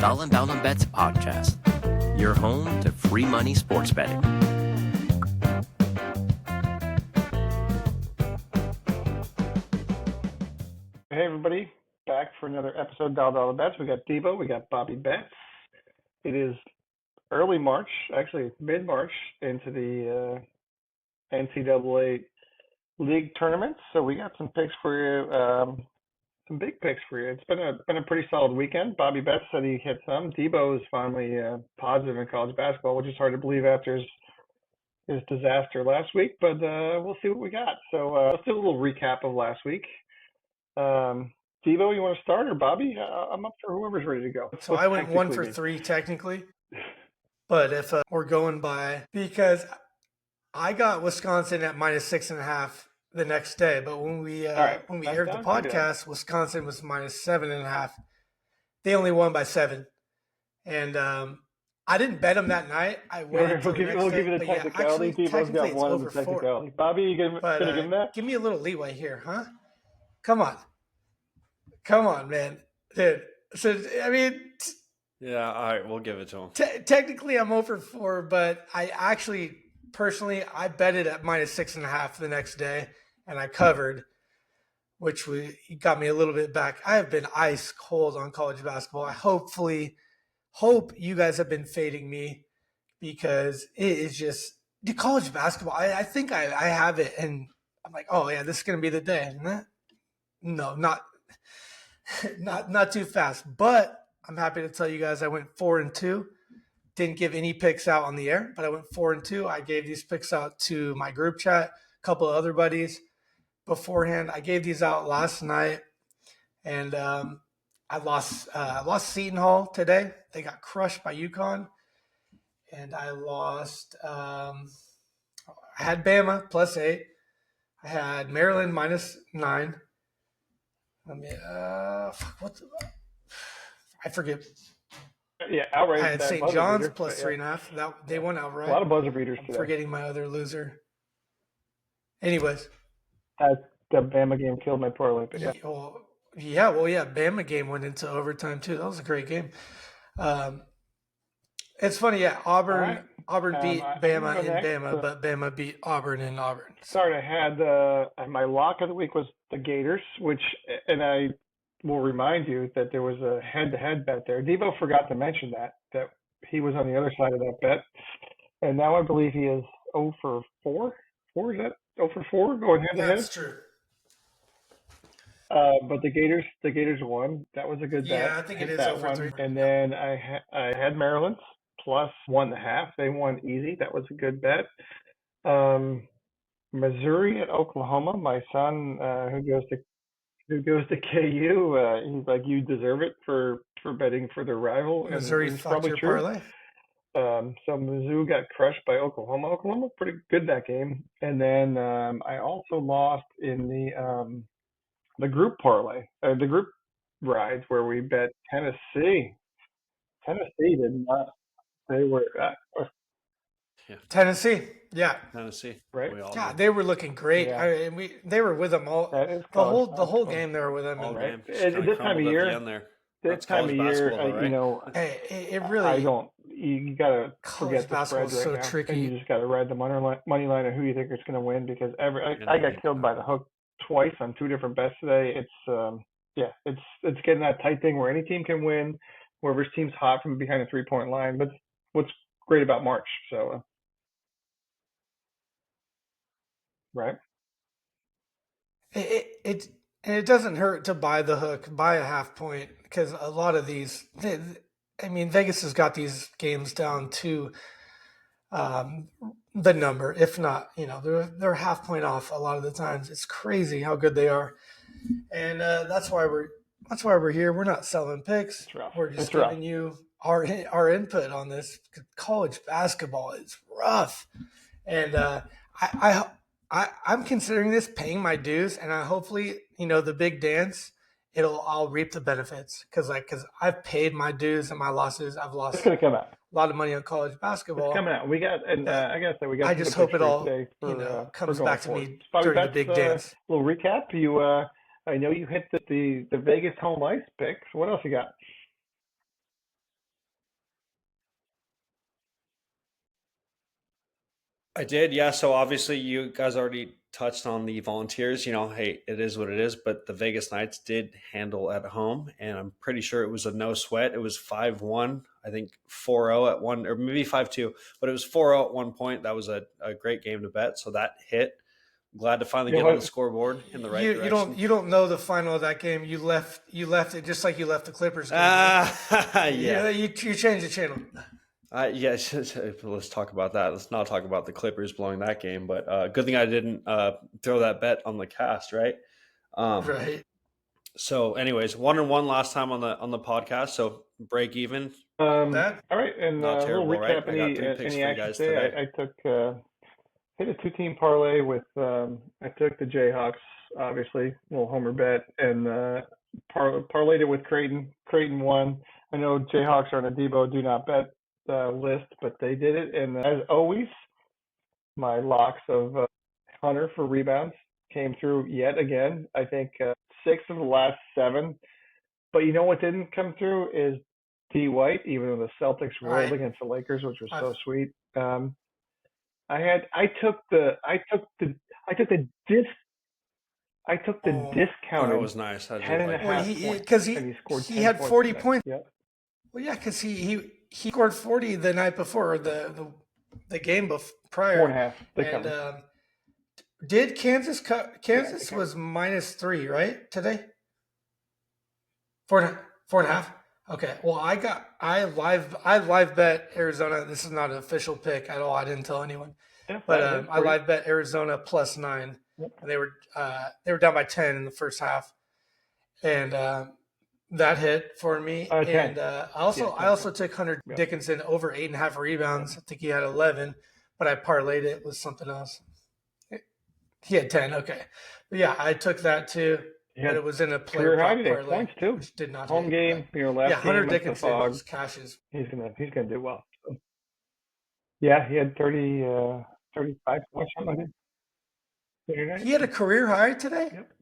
Dollar Bets podcast, your home to free money sports betting. Hey everybody, back for another episode of Dollar Bets. We got Debo, we got Bobby Betts. It is early March, actually it's mid-March into the NCAA league tournaments. So we got some picks for you, some big picks for you. It's been a pretty solid weekend. Bobby Betts said he hit some. Debo is finally positive in college basketball, which is hard to believe after his disaster last week. But we'll see what we got. So let's do a little recap of last week. Devo, you want to start, or Bobby? I'm up for whoever's ready to go. So I went 1 for 3 technically, but if we're going by, because I got Wisconsin at -6.5 the next day, but when we aired the podcast, Wisconsin was -7.5. They only won by 7, and I didn't bet them that night. I waited till the next day. We'll give you the technicality. Devo's got one of the technicality. Bobby, you gonna give him that? Give me a little leeway here, huh? Come on, man. Dude. So, I mean... Yeah, all right, we'll give it to him. Technically, I'm over 4, but I actually, personally, I bet it at -6.5 the next day, and I covered, which got me a little bit back. I have been ice cold on college basketball. I hope you guys have been fading me, because it is just... The college basketball, I think I have it, and I'm like, oh, yeah, this is going to be the day, isn't it? No, not too fast, but I'm happy to tell you guys I went 4-2. Didn't give any picks out on the air, but I went 4-2. I gave these picks out to my group chat, a couple of other buddies beforehand. I gave these out last night, and I lost Seton Hall today. They got crushed by UConn, and I lost. I had Bama +8. I had Maryland -9. I forget. Yeah, outright. I had St. John's +3.5. They won outright. A lot of buzzer beaters today. Forgetting my other loser. Anyways. The Bama game killed my parlay. Yeah. Bama game went into overtime too. That was a great game. It's funny, yeah. Auburn beat Bama in Bama, but Bama beat Auburn in Auburn. Sorry, I had my lock of the week was the Gators, and I will remind you that there was a head-to-head bet there. Devo forgot to mention that he was on the other side of that bet, and now I believe he is 0 for 4. Is that 0 for 4 going head-to-head? That's true. But the Gators won. That was a good bet. Yeah, I think it is 0 for 3. And then I had Maryland +1.5. They won easy. That was a good bet. Missouri at Oklahoma. My son, who goes to KU, he's like, you deserve it for betting for their rival. Missouri and it's probably true. Parlay. So Mizzou got crushed by Oklahoma. Oklahoma pretty good that game. And then I also lost in the group parlay, the group rides where we bet Tennessee. Tennessee did not. They were Tennessee, yeah. Tennessee, right? God, they were looking great. Yeah. They were with them all. The whole game. They were with them. Right. This time of year, right? you know, it really. I don't. You gotta forget the spread right so now. Tricky. And you just gotta ride the money line of who you think is going to win, because I got killed by the hook twice on 2 different bets today. It's getting that tight thing where any team can win, whoever's team's hot from behind a 3-point line. But what's great about March, so right. It doesn't hurt to buy the hook, buy a half point, because a lot of these, Vegas has got these games down to the number, if not, they're half point off a lot of the times. It's crazy how good they are, and that's why we're here. We're not selling picks. We're just giving you our input on this. College basketball is rough, and I'm considering this paying my dues, and hopefully, the big dance, I'll reap the benefits, because I've paid my dues and my losses. I've lost It's gonna come out. a lot of money on college basketball. It's coming out. We got, and I gotta say, we got. I just hope it all comes back to me during the big dance. Little recap. I know you hit the Vegas home ice picks. What else you got? I did, yeah. So obviously, you guys already touched on the Volunteers. Hey, it is what it is. But the Vegas Knights did handle at home, and I'm pretty sure it was a no sweat. It was 5-1, I think 4-0 at one, or maybe 5-2, but it was 4-0 at one point. That was a great game to bet. So that hit. Glad to finally get on the scoreboard in the right direction. You don't know the final of that game. You left it just like you left the Clippers game. Yeah. You changed the channel. Yes, let's talk about that. Let's not talk about the Clippers blowing that game. But good thing I didn't throw that bet on the cast, right? Right. So, anyways, 1-1 last time on the podcast. So break even. All right, and not terrible, we'll recap right? I got 3 picks for you guys today. I took hit a 2-team parlay with I took the Jayhawks, obviously, little homer bet, and parlayed it with Creighton. Creighton won. I know Jayhawks are on a Debo do not bet list, but they did it. And as always, my locks of Hunter for rebounds came through yet again. I think 6 of the last 7. But you know what didn't come through is D White, even though the Celtics rolled against the Lakers, which was so sweet. I took the discounted. That was nice. 10.5 because he scored. He had 40 points. Yep. Well, yeah, because he scored 40 the night before the game prior. 4.5. And did Kansas was -3, right, today? 4.5. Okay. Well, I live bet Arizona. This is not an official pick at all. I didn't tell anyone, but I live bet Arizona +9. Yep. And they were down by 10 in the first half, and that hit for me. And I also took Hunter Dickinson over 8.5 rebounds. I think he had 11, but I parlayed it with something else. He had 10. Okay, but yeah, I took that too. But it was in a player parlay, points too. Which did not home hit, game. Last game Hunter Dickinson was cashes. He's gonna do well. So. Yeah, he had 35 points, something like that. He had a career high today. Yep.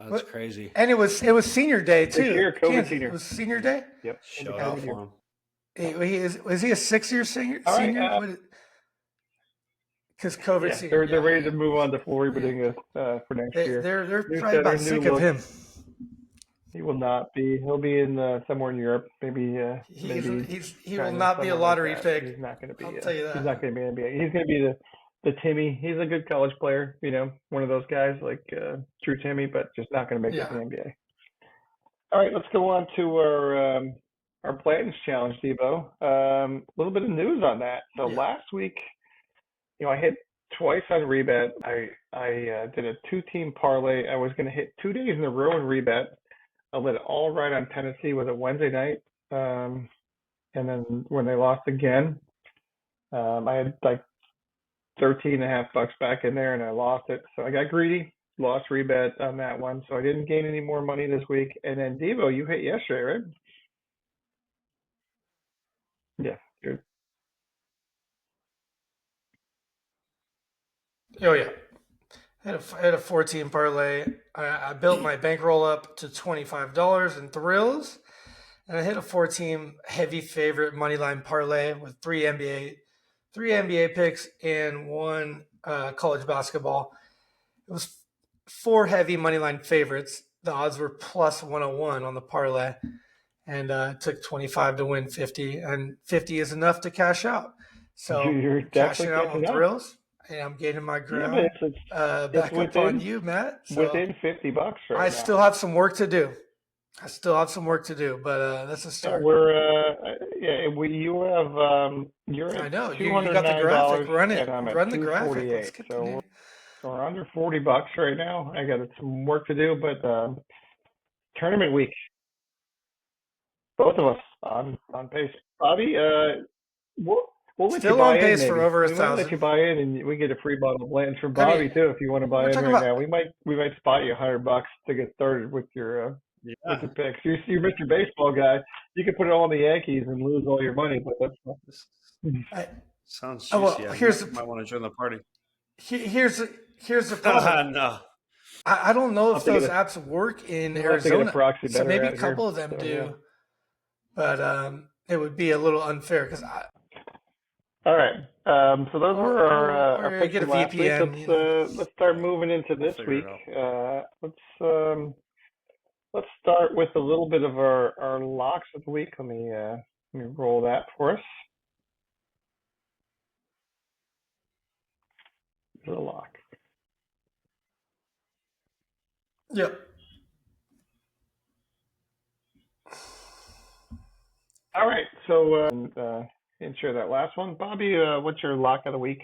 That's crazy. And it was senior day too. This year, COVID senior. It was senior day. Yep. Shout out for him. Was he a 6-year senior? Because COVID senior. They're ready to move on to full rebooting for next year. They're probably about sick of him. He will not be. He'll be in somewhere in Europe. Maybe. He will not be a lottery pick. He's not going to be. I'll tell you that. He's not going to be NBA. He's going to be the Timmy. He's a good college player. One of those guys like True Timmy, but just not going to make it to the NBA. All right, let's go on to our Blanton's Challenge, Debo. A little bit of news on that. So last week, I hit twice on rebet. I did a 2-team parlay. I was going to hit 2 days in a row in rebet. I lit it all right on Tennessee. Was it Wednesday night? And then when they lost again, I had like $13.50 back in there, and I lost it. So I got greedy, lost rebet on that one. So I didn't gain any more money this week. And then Devo, you hit yesterday, right? Yeah, good. Oh yeah, I had a 14 parlay. I built my bankroll up to $25 in thrills, and I hit a 4-team heavy favorite moneyline parlay with 3 NBA picks and 1 college basketball. It was 4 heavy moneyline favorites. The odds were +101 on the parlay, and it took 25 to win 50, and 50 is enough to cash out. So you're cashing out on thrills. And I'm gaining my ground back up on you, Matt. So within $50 right now. I still have some work to do. But that's a start. We're you have you're at I know you got the graphic. Run it. Run the graphic. Let's get so we're under $40 right now. I got some work to do, but tournament week. Both of us on pace. Bobby, we'll let still you buy on pace in, for over 1,000. We'll let you buy in, and we get a free bottle of Blanton's from Bobby too. If you want to buy in right now, we might spot you $100 to get started with your with the picks. You're Mr. Baseball guy. You can put it all on the Yankees and lose all your money, but that's sounds juicy. Might want to join the party. Here's the problem. No. I don't know if those apps work in Arizona. So maybe a couple of them do, but it would be a little unfair because All right. So those were our or picks get a from last week. VPN. Let's start moving into We'll this figure week. it out. Let's start with a little bit of our locks of the week. Let me roll that for us. There's a lock. Yep. All right. So and share that last one, Bobby. What's your lock of the week?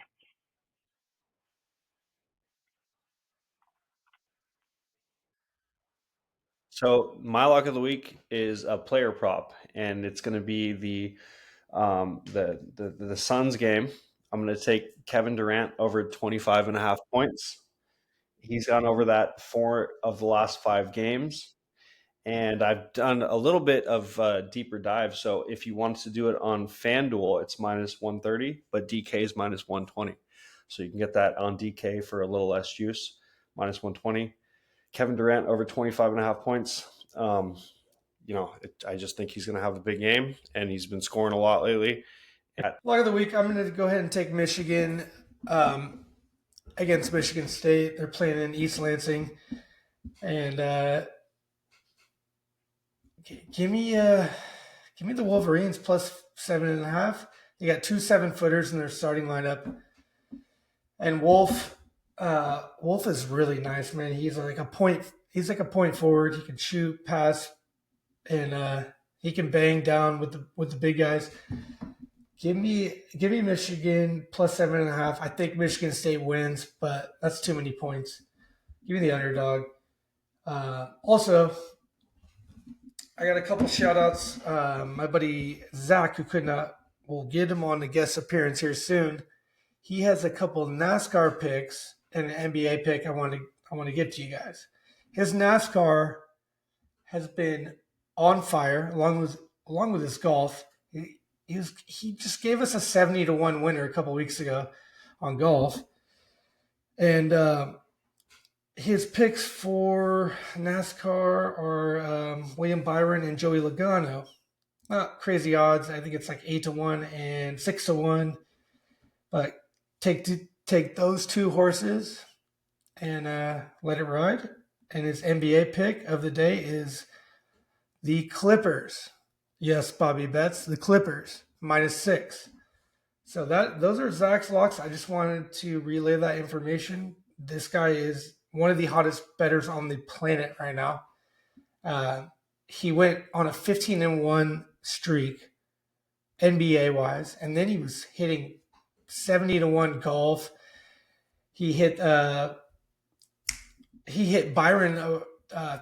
So my lock of the week is a player prop, and it's going to be the Suns game. I'm going to take Kevin Durant over 25.5 points. He's gone over that 4 of the last 5 games. And I've done a little bit of deeper dive. So if you want to do it on FanDuel, it's minus 130, but DK is minus 120. So you can get that on DK for a little less juice, minus 120. Kevin Durant over 25.5 points. I just think he's going to have a big game, and he's been scoring a lot lately. Lock of the week, I'm going to go ahead and take Michigan against Michigan State. They're playing in East Lansing. And give me the Wolverines plus 7.5. They got 2 7-footers in their starting lineup. And Wolf is really nice, man. He's like a point forward. He can shoot, pass, and he can bang down with the big guys. Give me Michigan plus 7.5. I think Michigan State wins, but that's too many points. Give me the underdog. Also, I got a couple shout outs. My buddy Zach, who could not, we'll get him on a guest appearance here soon. He has a couple NASCAR picks and an NBA pick I want to give to you guys. His NASCAR has been on fire along with his golf. He just gave us a 70-1 winner a couple weeks ago on golf. And his picks for NASCAR are William Byron and Joey Logano. Not crazy odds. I think it's like 8-1 and 6-1. But take those 2 horses and let it ride. And his NBA pick of the day is the Clippers. Yes, Bobby Betts, the Clippers minus 6. So those are Zach's locks. I just wanted to relay that information. This guy is one of the hottest bettors on the planet right now. He went on a 15-1 streak, NBA wise, and then he was hitting 70-1 golf. He hit Byron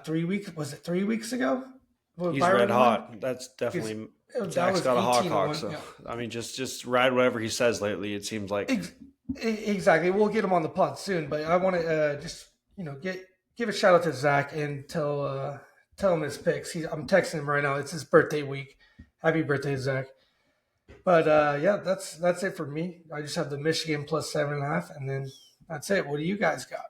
3 weeks. Was it 3 weeks ago? He's Byron red hot. That's definitely Zach's got a hot cock. So yeah. I mean, just ride whatever he says lately. It seems like exactly. We'll get him on the pod soon, but I want to just give a shout out to Zach and tell him his picks. I'm texting him right now. It's his birthday week. Happy birthday, Zach! But yeah, that's it for me. I just have the Michigan plus 7.5, and then that's it. What do you guys got?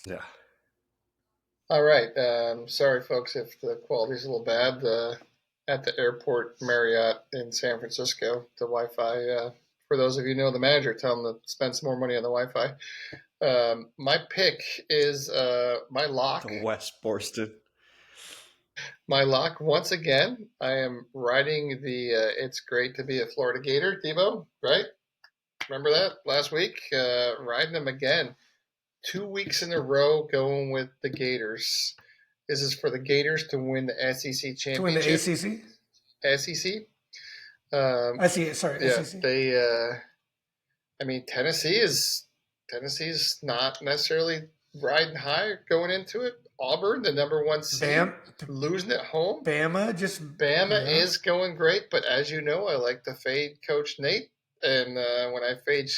yeah. All right. Sorry, folks, if the quality's a little bad. At the airport Marriott in San Francisco, the Wi-Fi. For those of you who know the manager, tell him to spend some more money on the Wi-Fi. My pick is my lock. The West Borston. My lock once again. I am riding the. It's great to be a Florida Gator, Debo. Right? Remember that last week? Riding them again. 2 weeks in a row going with the Gators. This is for the Gators to win the SEC championship. To win the ACC? SEC. I see. Sorry, yeah, SEC. They. I mean, Tennessee's not necessarily riding high going into it. Auburn, the number 1 seed, losing at home. Bama is going great, but as you know, I like to fade Coach Nate, and when I fade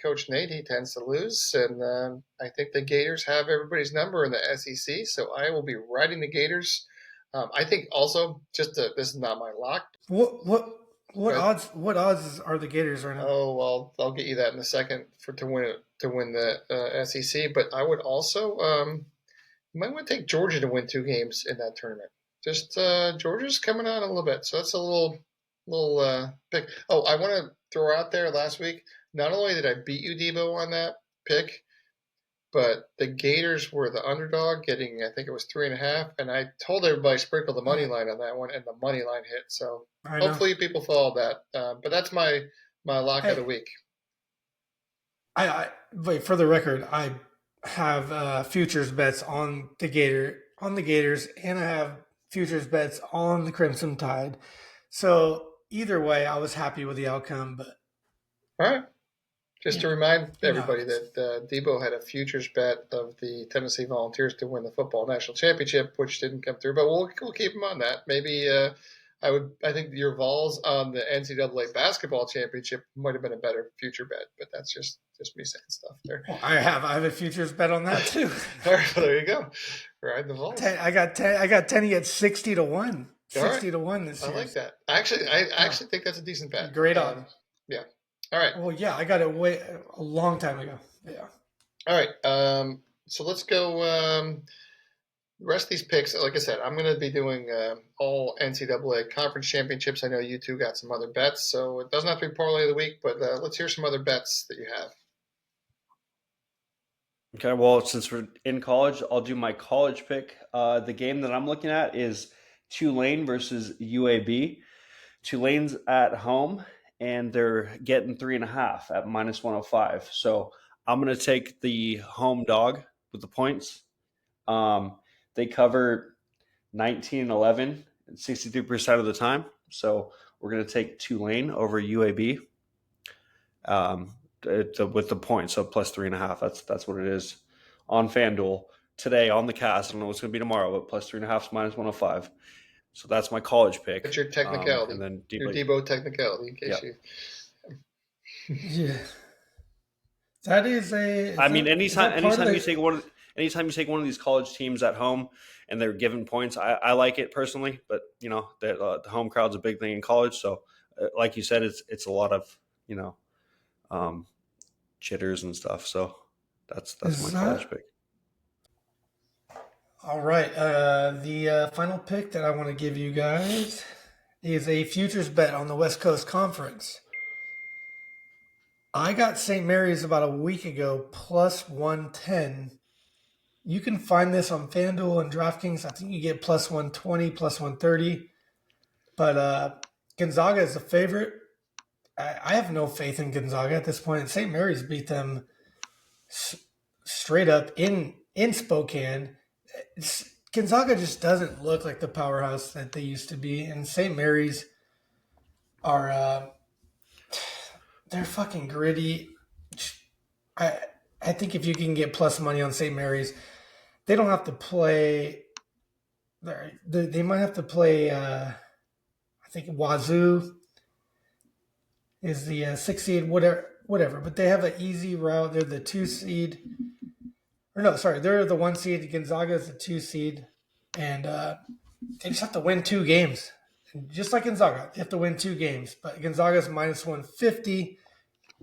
Coach Nate, he tends to lose, and I think the Gators have everybody's number in the SEC, so I will be riding the Gators. I think also this is not my lock. What odds? What odds are the Gators right now? Oh well, I'll get you that in a second to win the SEC. But I would also you might want to take Georgia to win 2 games in that tournament. Just Georgia's coming on a little bit, so that's a little pick. Oh, I want to throw out there last week. Not only did I beat you, Debo, on that pick, but the Gators were the underdog, getting I think it was 3.5, and I told everybody sprinkle the money line on that one, and the money line hit. So hopefully people followed that. But that's my lock of the week. I wait for the record. I have futures bets on the Gators, and I have futures bets on the Crimson Tide. So either way, I was happy with the outcome. But all right. Just to remind everybody that Debo had a futures bet of the Tennessee Volunteers to win the football national championship, which didn't come through. But we'll keep him on that. Maybe I think your Vols on the NCAA basketball championship might have been a better future bet. But that's just me saying stuff there. Well, I have a futures bet on that too. All right, well, there you go. Ride the Vols. I got Tenny at 60-1. 60-1 this year. I like that. I actually think that's a decent bet. Great odds. Yeah. All right. Well, yeah, I got it a long time ago. Yeah. All right. So let's go. The rest of these picks, like I said, I'm going to be doing all NCAA conference championships. I know you two got some other bets, so it doesn't have to be parlay of the week, but let's hear some other bets that you have. Okay, well, since we're in college, I'll do my college pick. The game that I'm looking at is Tulane versus UAB. Tulane's at home, and they're getting 3.5 at -105. So I'm going to take the home dog with the points. They cover 19-11 63% of the time. So we're going to take Tulane over UAB with the points. So plus 3.5. That's what it is on FanDuel today on the cast. I don't know what's going to be tomorrow, but plus 3.5 is -105. So that's my college pick. That's your technicality. And then your Debo technicality, in case you. Yeah. That is a. I mean, anytime you take one of these college teams at home and they're given points, I like it personally. But the home crowd's a big thing in college. So, like you said, it's a lot of jitters and stuff. So that's my college pick. All right. The final pick that I want to give you guys is a futures bet on the West Coast Conference. I got St. Mary's about a week ago, plus 110. You can find this on FanDuel and DraftKings. I think you get plus 120, plus 130. But Gonzaga is a favorite. I have no faith in Gonzaga at this point. St. Mary's beat them straight up in Spokane. Gonzaga just doesn't look like the powerhouse that they used to be. And St. Mary's are they're fucking gritty. I think if you can get plus money on St. Mary's, they don't have to play. They might have to play. I think Wazoo is the 6 seed, whatever. But they have an easy route. They're the 2 seed. Or no, sorry, they're the 1 seed. Gonzaga is the 2 seed, and they just have to win 2 games. And just like Gonzaga, they have to win 2 games. But Gonzaga's minus 150.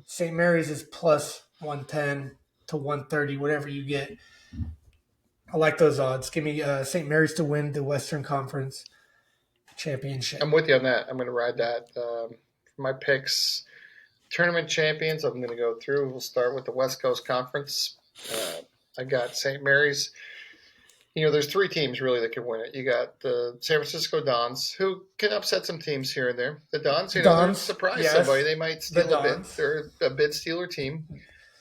St. Mary's is plus 110 to 130, whatever you get. I like those odds. Give me St. Mary's to win the Western Conference Championship. I'm with you on that. I'm going to ride that. For my picks, tournament champions, I'm going to go through. We'll start with the West Coast Conference. I got St. Mary's. There's 3 teams really that can win it. You got the San Francisco Dons, who can upset some teams here and there. The Dons, they're surprise somebody. They might steal a bid. They're a bid stealer team.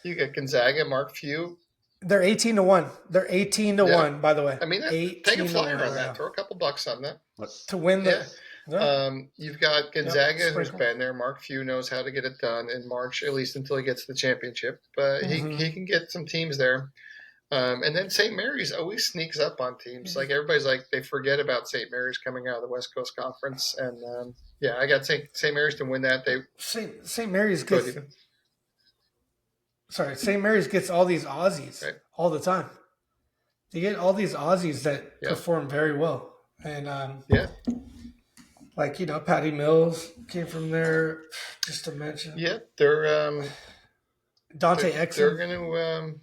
You got Gonzaga, Mark Few. They're 18-1. They're 18-1, by the way. I mean, take a flyer on that. Throw a couple bucks on that. To win the... Yeah. You've got Gonzaga, who's been there. Mark Few knows how to get it done in March, at least until he gets to the championship. But he can get some teams there. And then St. Mary's always sneaks up on teams. Like everybody's like they forget about St. Mary's coming out of the West Coast Conference, and I got St. Mary's to win that. St. Mary's gets St. Mary's gets all these Aussies all the time. They get all these Aussies that perform very well, and Like, Patty Mills came from there, just to mention. Yeah, Dante they're Exum. going to.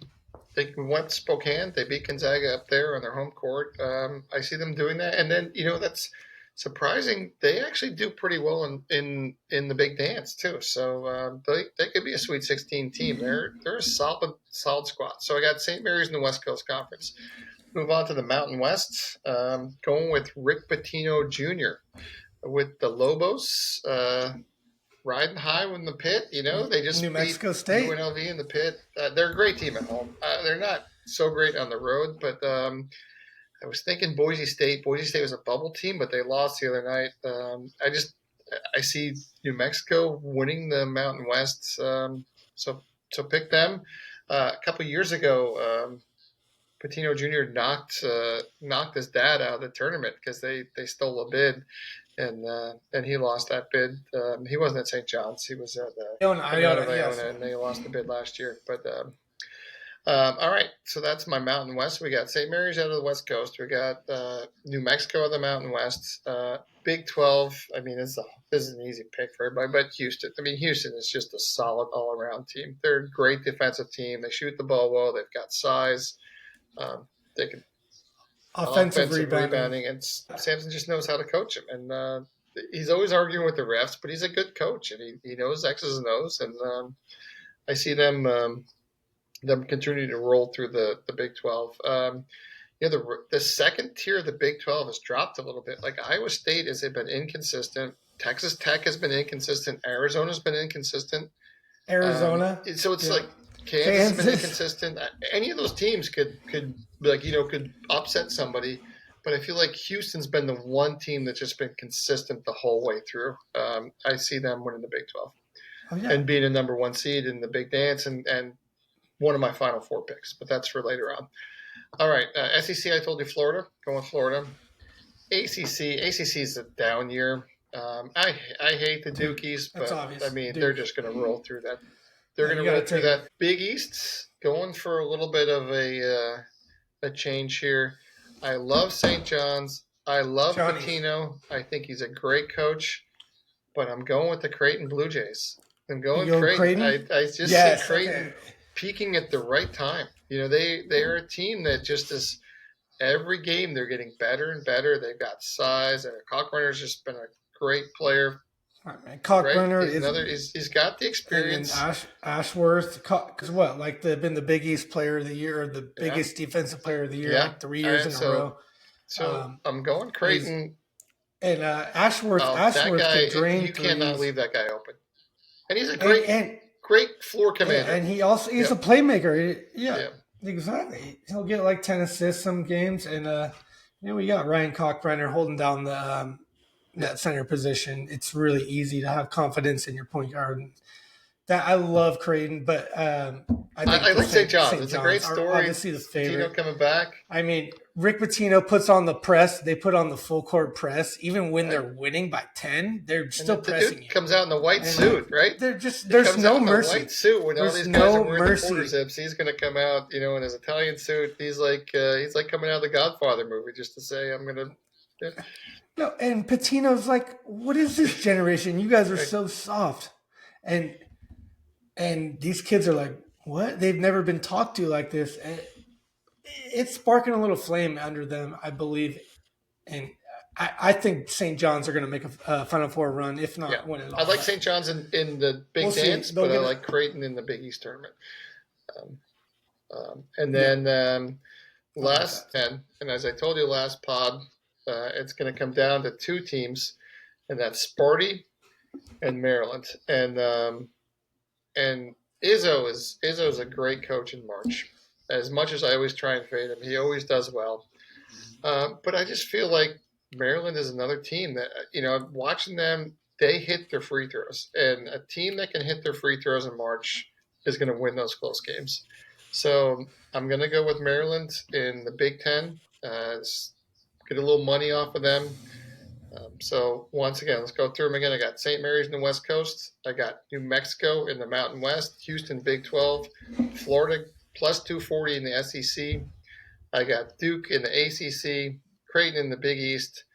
They went to Spokane. They beat Gonzaga up there on their home court. I see them doing that, and then that's surprising. They actually do pretty well in the big dance too. So they could be a Sweet 16 team. They're a solid squad. So I got St. Mary's in the West Coast Conference. Move on to the Mountain West. Going with Rick Pitino Jr. with the Lobos. Riding high in the pit, they just New beat Mexico State. UNLV in the pit. They're a great team at home. They're not so great on the road, but I was thinking Boise State. Boise State was a bubble team, but they lost the other night. I see New Mexico winning the Mountain West, so pick them. A couple years ago, Patino Jr. knocked his dad out of the tournament because they stole a bid, and he lost that bid. He wasn't at St. John's; he was at Iona, yes. and they lost the bid last year. But all right, so that's my Mountain West. We got St. Mary's out of the West Coast. We got New Mexico of the Mountain West. Big 12. I mean, this is an easy pick for everybody, but Houston. I mean, Houston is just a solid all-around team. They're a great defensive team. They shoot the ball well. They've got size. They can Offensive rebounding, and Sampson just knows how to coach him. And he's always arguing with the refs, but he's a good coach, and he knows X's and O's. And I see them continuing to roll through the Big 12. The second tier of the Big 12 has dropped a little bit. Like Iowa State has been inconsistent. Texas Tech has been inconsistent. Arizona's been inconsistent. Arizona. So it's like Kansas has been inconsistent. Any of those teams could upset somebody, but I feel like Houston's been the one team that's just been consistent the whole way through. I see them winning the Big 12 and being a number one seed in the Big Dance and one of my final four picks, but that's for later on. All right, SEC, I told you Florida. Going with Florida. ACC is a down year. I hate the Dukies, but I mean, they're just going to roll through that. They're going to roll through that. Big East, going for a little bit of a change here. I love St. John's. I love Pitino. I think he's a great coach, but I'm going with the Creighton Blue Jays. I'm going Creighton. I just see Creighton peaking at the right time. They're a team that just is every game they're getting better and better. They've got size, and Kalkbrenner's just been a great player. Kalkbrenner he's got the experience. And Ashworth, because they've been the Big East Player of the Year, or the biggest defensive player of the year, like 3 years in a row. So I'm going Creighton. And Ashworth can drain you cannot leave that guy open. And he's a great floor commander. And he's a playmaker. Yeah, exactly. He'll get like 10 assists some games. And we got Ryan Kalkbrenner holding down the that center position. It's really easy to have confidence in your point guard. That I love Creighton, but I like St. John's. It's a great story. Obviously, the favorite. Pitino coming back. I mean, Rick Pitino puts on the press. They put on the full court press, even when they're winning by 10. They're still pressing. The dude comes out in the white suit, right? There's no mercy. In the white suit when all these guys are wearing the quarter zips. He's going to come out, in his Italian suit. He's like coming out of the Godfather movie, just to say, I'm going to. Yeah. No, and Pitino's like, what is this generation? You guys are so soft, and these kids are like, what? They've never been talked to like this. And it's sparking a little flame under them, I believe. And I think St. John's are going to make a Final Four run, if not win it all. I like St. John's in the Big Dance, but I like Creighton in the Big East tournament. And then last 10, and as I told you last pod, it's going to come down to two teams, and that's Sparty and Maryland. And Izzo's a great coach in March. As much as I always try and fade him, he always does well. But I just feel like Maryland is another team that, watching them, they hit their free throws. And a team that can hit their free throws in March is going to win those close games. So I'm going to go with Maryland in the Big Ten. Get a little money off of them. So once again, let's go through them again. I got St. Mary's in the West Coast. I got New Mexico in the Mountain West. Houston, Big 12. Florida, plus 240 in the SEC. I got Duke in the ACC. Creighton in the Big East.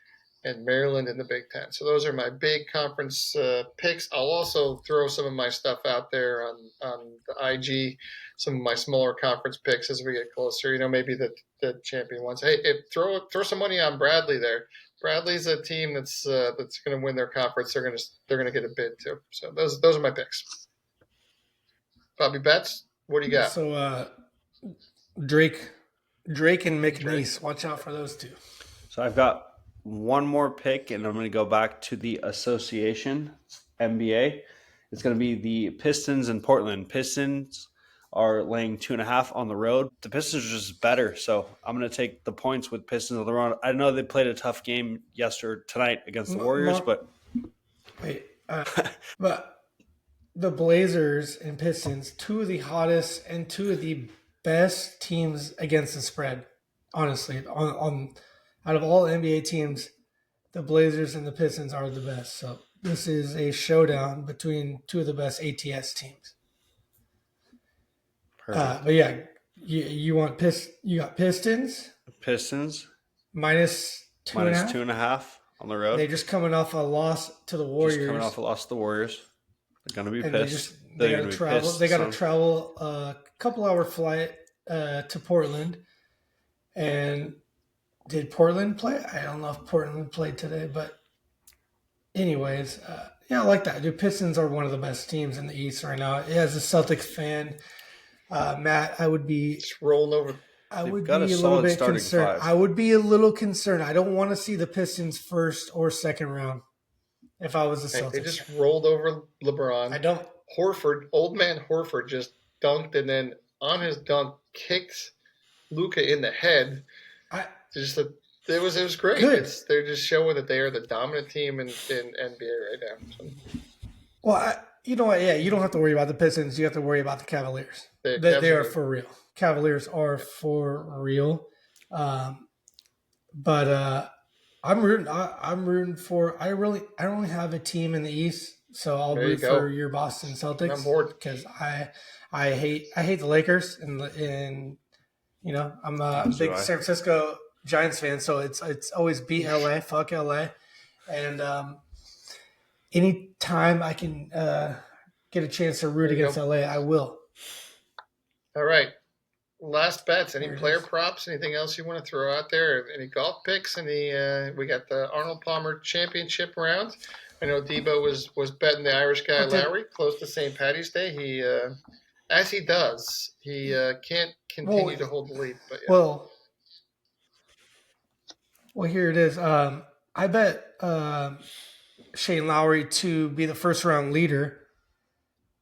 and Maryland in the Big Ten. So those are my big conference picks. I'll also throw some of my stuff out there on the IG, some of my smaller conference picks as we get closer. Maybe the champion ones. Hey, throw some money on Bradley there. Bradley's a team that's going to win their conference. They're going to get a bid too. So those are my picks. Bobby Betts, what do you got? So Drake and McNeese. Watch out for those two. So I've got one more pick, and I'm going to go back to the association NBA. It's going to be the Pistons in Portland. Pistons are laying 2.5 on the road. The Pistons are just better, so I'm going to take the points with Pistons on the road. I know they played a tough game tonight against the Warriors, but the Blazers and Pistons, two of the hottest and two of the best teams against the spread. Honestly, out of all NBA teams, the Blazers and the Pistons are the best. So this is a showdown between two of the best ATS teams. But yeah, you got Pistons. Pistons minus 2.5 on the road. They're just coming off a loss to the Warriors. They're going to be pissed. They got to travel. They got to travel a couple-hour flight to Portland. And did Portland play? I don't know if Portland played today, but anyways, I like that. The Pistons are one of the best teams in the East right now. As a Celtics fan, Matt, I would be just rolling over. I would be a little bit concerned. I would be a little concerned. I don't want to see the Pistons first or second round. If I was the Celtics, they just rolled over LeBron. I don't. Old man Horford just dunked, and then on his dunk kicked Luka in the head. It was great. They're just showing that they are the dominant team in NBA right now. So. Well, you know what? Yeah, you don't have to worry about the Pistons. You have to worry about the Cavaliers. They are for real. Cavaliers are for real. But I'm rooting for. I don't really have a team in the East, so I'll root for your Boston Celtics. I'm bored because I hate the Lakers and I'm a big San Francisco Giants fan, so it's always beat LA, fuck LA, and anytime I can get a chance to root against LA, I will. All right. Last bets. Any player props? Anything else you want to throw out there? Any golf picks? We got the Arnold Palmer Championship round. I know Debo was betting the Irish guy Lowry close to St. Patty's Day. He, as he does, he can't continue to hold the lead. But yeah. Well, here it is. I bet Shane Lowry to be the first round leader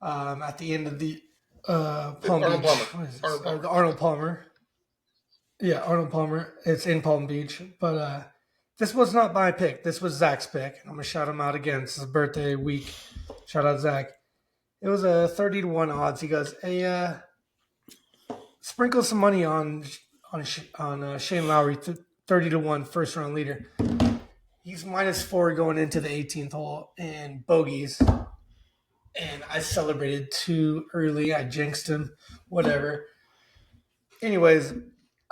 at the end of the Palm Beach. Arnold Palmer. Yeah, Arnold Palmer. It's in Palm Beach. But this was not my pick. This was Zach's pick. I'm going to shout him out again. It's his birthday week. Shout out Zach. It was a 30-1 odds. He goes, hey, sprinkle some money on Shane Lowry, 30-1 first round leader. He's -4 going into the 18th hole in bogeys. And I celebrated too early. I jinxed him. Whatever. Anyways,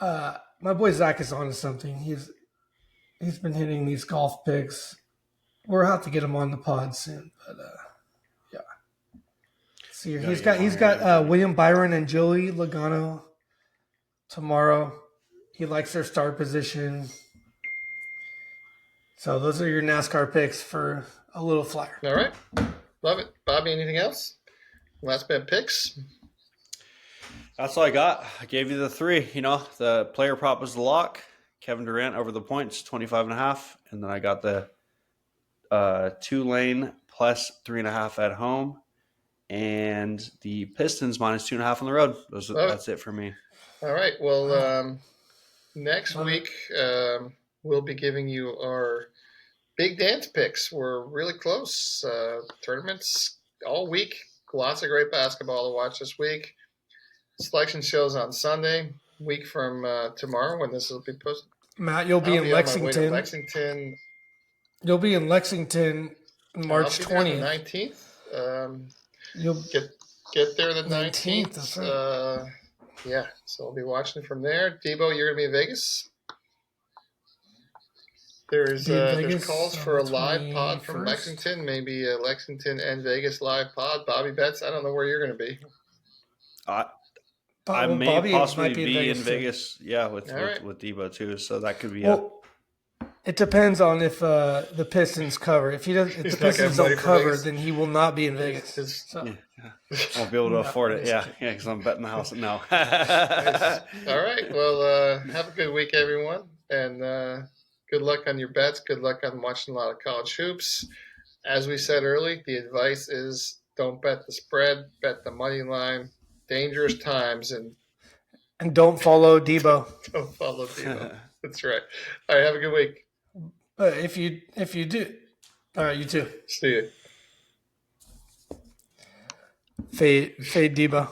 my boy Zach is on to something. He's been hitting these golf picks. We'll have to get him on the pod soon. But yeah. See, he's got William Byron and Joey Logano tomorrow. He likes their start position. So those are your NASCAR picks for a little flyer. All right. Love it. Bobby, anything else? Last bet picks? That's all I got. I gave you the 3. The player prop was the lock. Kevin Durant over the points, 25.5. And then I got the Tulane plus 3.5 at home. And the Pistons -2.5 on the road. That's it for me. All right. Well, next week we'll be giving you our big dance picks. We're really close. Tournaments all week. Lots of great basketball to watch this week. Selection shows on Sunday, week from tomorrow when this will be posted. Matt, you'll be in Lexington. You'll be in Lexington March 20th. 19th. You'll get there the 19th. That's right. Yeah, so we'll be watching from there. Debo, you're going to be in Vegas? There's Be in there's Vegas calls on for a the live pod from 21st. Lexington, maybe a Lexington and Vegas live pod. Bobby Betts, I don't know where you're going to be. I may Bobby possibly might be be in in Vegas. Vegas, yeah, with right. Debo too. So that could be Well, it depends on if the Pistons cover. If the He's not gonna Pistons play don't for cover, Vegas. then he will not be in Vegas. His- So, won't be able to No, afford it. I'm Yeah, just yeah, because I'm betting the house. No. Nice. All right. Well, have a good week, everyone, and good luck on your bets. Good luck on watching a lot of college hoops. As we said early, the advice is don't bet the spread, bet the money line. Dangerous times, and don't follow Debo. don't follow Debo. That's right. All right. Have a good week. But if you do, all right, you too. See you. Fade Debo.